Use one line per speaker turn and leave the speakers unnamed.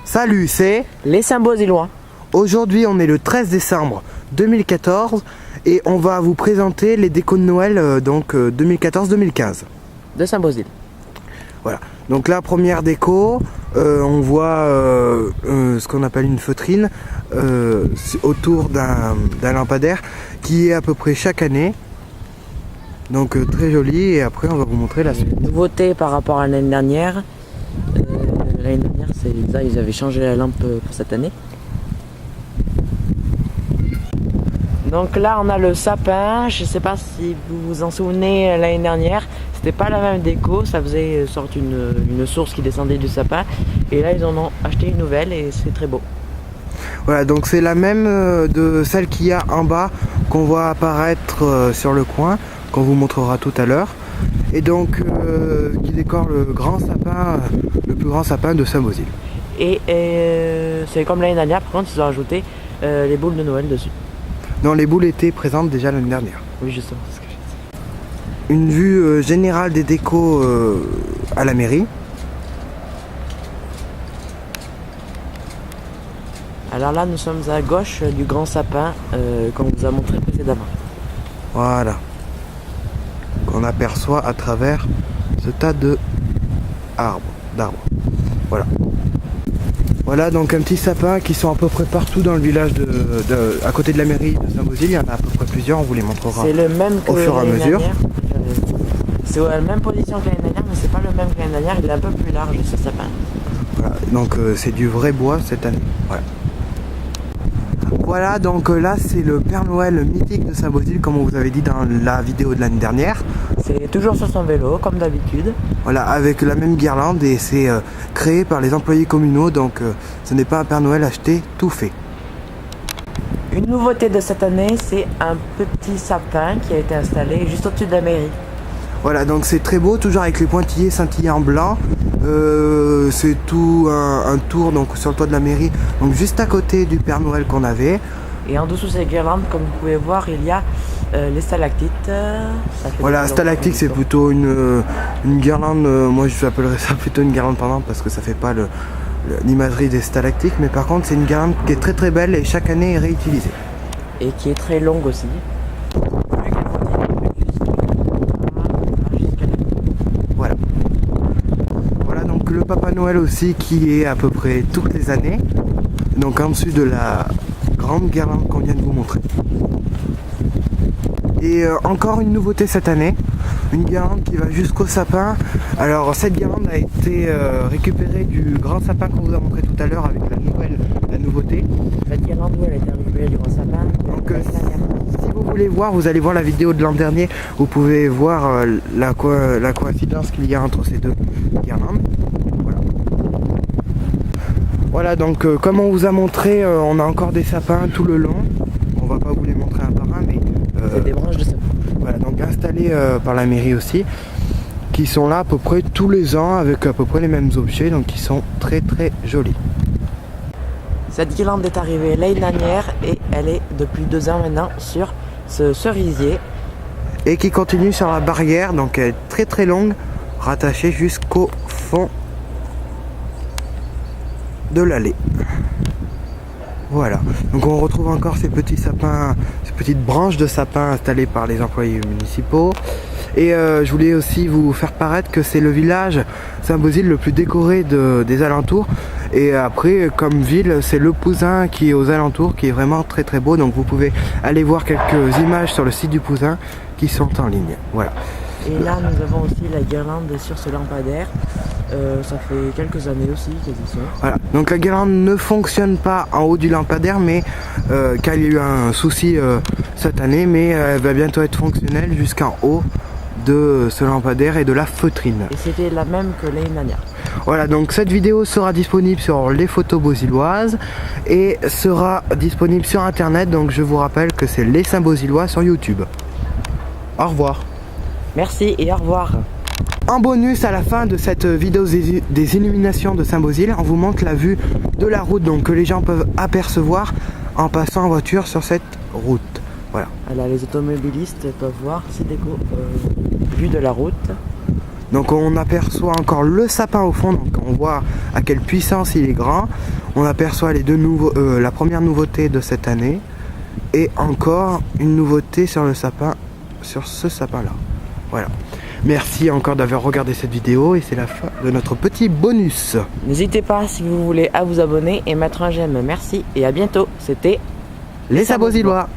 Salut, c'est
les Saint-Beauzillois.
Aujourd'hui, on est le 13 décembre 2014 et on va vous présenter les décos de Noël 2014-2015
de Saint-Beauzile.
Voilà, donc la première déco, on voit ce qu'on appelle une feutrine autour d'un lampadaire qui est à peu près chaque année. Donc très joli, et après on va vous montrer la suite.
Nouveauté par rapport à l'année dernière. L'année dernière, ils avaient changé la lampe pour cette année. Donc là, on a le sapin. Je ne sais pas si vous vous en souvenez, l'année dernière, c'était pas la même déco. Ça faisait sorte une source qui descendait du sapin. Et là, ils en ont acheté une nouvelle et c'est très beau.
Voilà, donc c'est la même de celle qu'il y a en bas qu'on voit apparaître sur le coin, qu'on vous montrera tout à l'heure. Et donc qui décore le grand sapin, le plus grand sapin de Saint-Beauzile.
Et c'est comme l'année dernière, par contre, ils ont rajouté les boules de Noël dessus.
Non, les boules étaient présentes déjà l'année dernière.
Oui, justement, c'est ce que j'ai dit.
Une vue générale des décos à la mairie.
Alors là, nous sommes à gauche du grand sapin qu'on vous a montré précédemment.
Voilà. Qu'on aperçoit à travers ce tas d'arbres. Voilà. Voilà donc un petit sapin qui sont à peu près partout dans le village à côté de la mairie de Saint-Beauzile. Il y en a à peu près plusieurs, on vous les montrera
c'est le même que
au fur et à mesure.
C'est à la même position que l'année dernière, mais c'est pas le même que l'année dernière, il est un peu plus large ce sapin.
Voilà, donc c'est du vrai bois cette année. Voilà. Voilà, donc là c'est le Père Noël mythique de Saint-Beauzile, comme on vous avait dit dans la vidéo de l'année dernière.
C'est toujours sur son vélo, comme d'habitude.
Voilà, avec la même guirlande, et c'est créé par les employés communaux, donc ce n'est pas un Père Noël acheté, tout fait.
Une nouveauté de cette année, c'est un petit sapin qui a été installé juste au-dessus de la mairie.
Voilà, donc c'est très beau, toujours avec les pointillés scintillants blancs. C'est tout un tour donc sur le toit de la mairie, donc juste à côté du Père Noël qu'on avait.
Et en dessous de ces guirlandes, comme vous pouvez voir, il y a les stalactites.
Voilà, stalactite c'est plutôt une guirlande, moi je appellerais ça plutôt une guirlande pendante parce que ça fait pas l'imagerie des stalactites, mais par contre c'est une guirlande qui est très très belle et chaque année est réutilisée.
Et qui est très longue aussi.
Voilà. Voilà donc le Papa Noël aussi qui est à peu près toutes les années, donc en dessus de la grande guirlande qu'on vient de vous montrer. Et encore une nouveauté cette année, une guirlande qui va jusqu'au sapin. Alors cette guirlande a été récupérée du grand sapin qu'on vous a montré tout à l'heure avec la nouveauté.
La guirlande, elle a été récupérée du grand sapin.
Donc si vous voulez voir, vous allez voir la vidéo de l'an dernier, vous pouvez voir la coïncidence qu'il y a entre ces deux guirlandes. Voilà. Voilà, donc comme on vous a montré, on a encore des sapins tout le long. On va pas vous les montrer un par un, mais
c'est des branches de sapin.
Voilà, donc installés par la mairie aussi, qui sont là à peu près tous les ans avec à peu près les mêmes objets, donc qui sont très très jolis.
Cette guirlande est arrivée l'année dernière et elle est depuis 2 ans maintenant sur ce cerisier.
Et qui continue sur la barrière, donc elle est très très longue, rattachée jusqu'au fond de l'allée. Voilà, donc on retrouve encore ces petits sapins, ces petites branches de sapins installées par les employés municipaux. Et je voulais aussi vous faire paraître que c'est le village Saint-Beauzile le plus décoré des alentours. Et après, comme ville, c'est le Pouzin qui est aux alentours, qui est vraiment très très beau. Donc vous pouvez aller voir quelques images sur le site du Pouzin qui sont en ligne. Voilà.
Et là, nous avons aussi la guirlande sur ce lampadaire. Ça fait quelques années aussi qu'elles y sont.
Voilà, donc la guirlande ne fonctionne pas en haut du lampadaire, mais car il y a eu un souci cette année, mais elle va bientôt être fonctionnelle jusqu'en haut de ce lampadaire et de la feutrine.
Et c'était la même que l'année dernière.
Voilà, donc cette vidéo sera disponible sur les photos beauzilloises et sera disponible sur internet, donc je vous rappelle que c'est les Saint-Beauzillois sur YouTube. Au revoir.
Merci et au revoir.
En bonus, à la fin de cette vidéo des illuminations de Saint-Beauzile, on vous montre la vue de la route, donc que les gens peuvent apercevoir en passant en voiture sur cette route. Voilà.
Alors les automobilistes peuvent voir ces décos vue de la route.
Donc on aperçoit encore le sapin au fond, donc on voit à quelle puissance il est grand. On aperçoit les deux nouveaux, la première nouveauté de cette année et encore une nouveauté sur le sapin, sur ce sapin là. Voilà. Merci encore d'avoir regardé cette vidéo et c'est la fin de notre petit bonus.
N'hésitez pas si vous voulez à vous abonner et mettre un j'aime. Merci et à bientôt. C'était
Les Sabots Illois.